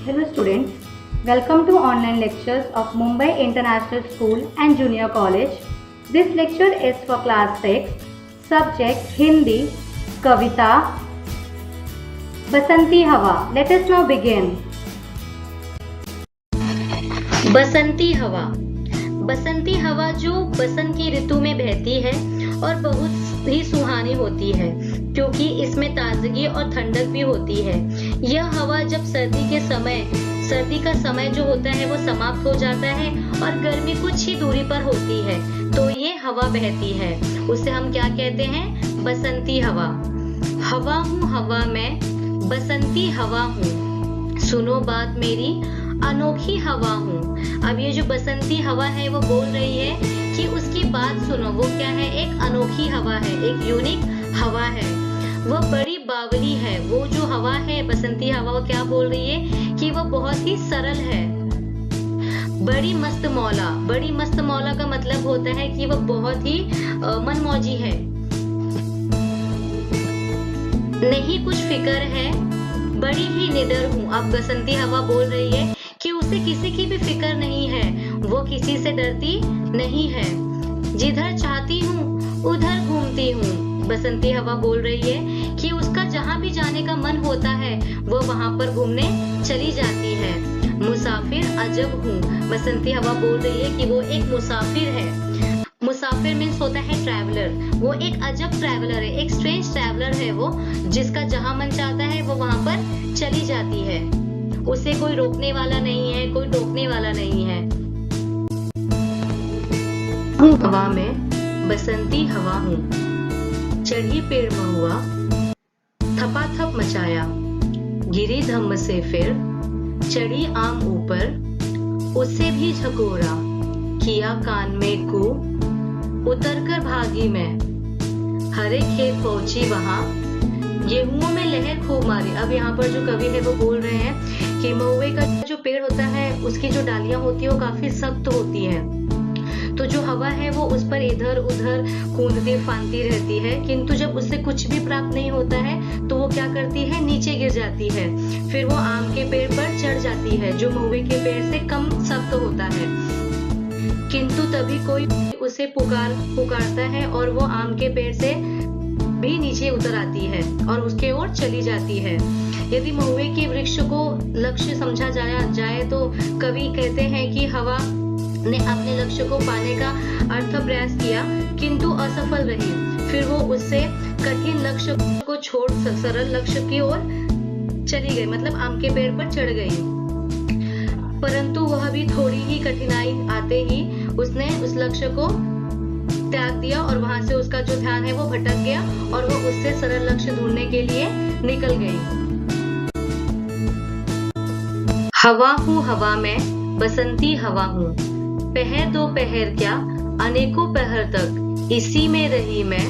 Hello students, welcome to online lectures of Mumbai International School and Junior College. This lecture is for class 6, subject Hindi, Kavita, Basanti Hawa. Let us now begin. बसंती हवा। बसंती हवा जो बसंत की ऋतु में बहती है और बहुत ही सुहानी होती है क्योंकि इसमें ताजगी और ठंडक भी होती है। यह हवा जब सर्दी का समय जो होता है वो समाप्त हो जाता है और गर्मी कुछ ही दूरी पर होती है तो ये हवा बहती है, उसे हम क्या कहते हैं? बसंती हवा। हवा हूँ हवा में, बसंती हवा हूँ, सुनो बात मेरी, अनोखी हवा हूँ। अब ये जो बसंती हवा है वो बोल रही है कि उसकी बात सुनो, वो क्या है? एक अनोखी हवा है, एक यूनिक हवा है, वह बड़ी बावली है। वो जो हवा है बसंती हवा, वो क्या बोल रही है कि वो बहुत ही सरल है। बड़ी मस्त मौला। बड़ी मस्त मौला का मतलब होता है कि वह बहुत ही मनमौजी है। नहीं कुछ फिक्र है, बड़ी ही निडर हूँ। अब बसंती हवा बोल रही है कि उसे किसी की भी फिक्र नहीं है, वो किसी से डरती नहीं है। जिधर चाहती हूँ उधर घूमती हूँ। बसंती हवा बोल रही है कि उसका जहाँ भी जाने का मन होता है वो वहाँ पर घूमने चली जाती है। मुसाफिर अजब हूँ। बसंती हवा बोल रही है कि वो एक मुसाफिर है। मुसाफिर मीन्स होता है ट्रैवलर। वो एक अजब ट्रैवलर है, एक स्ट्रेंज ट्रैवलर है वो, जिसका जहाँ मन चाहता है वो वहाँ पर चली जाती है। उसे कोई रोकने वाला नहीं है, कोई टोकने वाला नहीं है। हवा में बसंती हवा हूँ, चढ़ी पेड़ महुआ, थपाथप मचाया, गिरी धम्म से फिर, चढ़ी आम ऊपर, उससे भी झकोरा, किया कान में कू, उतरकर भागी मैं, हरे खेत पहुंची वहां, गेहूं में लहर खूब मारी। अब यहाँ पर जो कवि है वो बोल रहे हैं कि महुए का जो पेड़ होता है उसकी जो डालियां होती है वो काफी सख्त होती है, तो जो हवा है वो उस पर इधर उधर कूदती फांती रहती है, किंतु जब उससे कुछ भी प्राप्त नहीं होता है तो वो क्या करती है? नीचे गिर जाती है। फिर वो आम के पेड़ पर चढ़ जाती है जो महुए के पेड़ से कम सख्त होता है, किंतु तभी कोई उसे पुकारता है और वो आम के पेड़ से भी नीचे उतर आती है और उसके ओर चली जाती है। यदि महुए के वृक्ष को लक्ष्य समझा जाए तो कवि कहते हैं कि हवा ने अपने लक्ष्य को पाने का अर्थ प्रयास किया किंतु असफल रही। फिर वो उससे कठिन लक्ष्य को छोड़ सरल लक्ष्य की ओर चली गई, मतलब आम के पेड़ पर चढ़ गई। परंतु वह भी थोड़ी ही कठिनाई आते ही उसने उस लक्ष्य को त्याग दिया और वहां से उसका जो ध्यान है वो भटक गया और वो उससे सरल लक्ष्य ढूंढने के लिए निकल गई। हवा हूँ हवा में, बसंती हवा हूँ, पहर दो पहर क्या, अनेकों पहर तक इसी में रही मैं,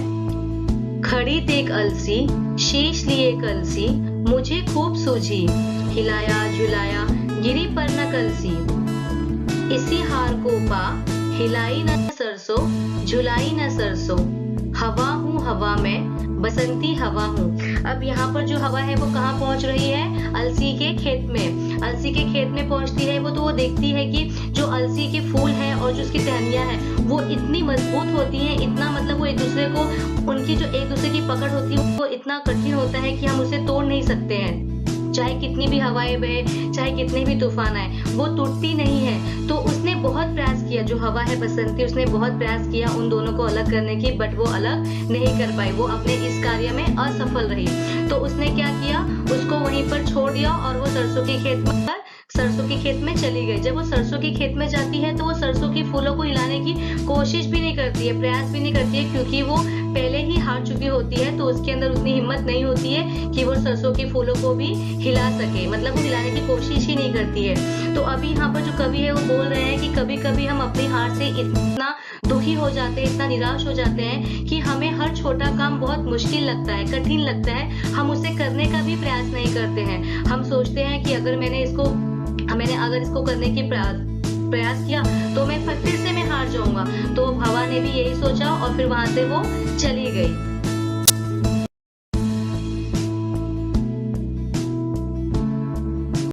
खड़ी देख अलसी, शीश लिए कलसी, मुझे खूब सूझी, हिलाया झुलाया गिरी पर न कलसी, इसी हार को पा, हिलाई न सरसों, झुलाई न सरसों, हवा हूँ हवा में, बसंती हवा हूँ। अब यहाँ पर जो हवा है वो कहाँ पहुँच रही है? अलसी के खेत में। अलसी के खेत में पहुँचती है वो तो वो देखती है कि जो अलसी के फूल है और जो उसकी टहनियाँ है वो इतनी मजबूत होती है, इतना मतलब वो एक दूसरे को, उनकी जो एक दूसरे की पकड़ होती है वो इतना कठिन होता है कि हम उसे तोड़ नहीं सकते हैं। चाहे कितनी भी हवाएं बहे, चाहे कितने भी तूफान आए, वो टूटती नहीं है। तो उसने बहुत प्रयास किया, जो हवा है बसंती, उसने बहुत प्रयास किया उन दोनों को अलग करने की, बट वो अलग नहीं कर पाई। वो अपने इस कार्य में असफल रही। तो उसने क्या किया? उसको वहीं पर छोड़ दिया और वो सरसों के खेत में चली गई। जब वो सरसों के खेत में जाती है तो वो सरसों की फूलों को हिलाने की कोशिश भी नहीं करती है, प्रयास भी नहीं करती है, क्योंकि वो पहले ही हार चुकी होती है। तो उसके अंदर उतनी हिम्मत नहीं होती है कि वो सरसों के फूलों को भी हिला सके, मतलब वो हिलाने की कोशिश ही नहीं करती है। तो अभी यहाँ पर जो कवि है वो बोल रहे हैं कि कभी कभी हम अपनी हार से इतना दुखी हो जाते हैं, इतना निराश हो जाते हैं कि हमें हर छोटा काम बहुत मुश्किल लगता है, कठिन लगता है, हम उसे करने का भी प्रयास नहीं करते हैं। हम सोचते हैं कि अगर मैंने अगर इसको करने की प्रयास किया तो मैं फिर से मैं हार जाऊंगा। तो हवा ने भी यही सोचा और फिर वहां से वो चली गई।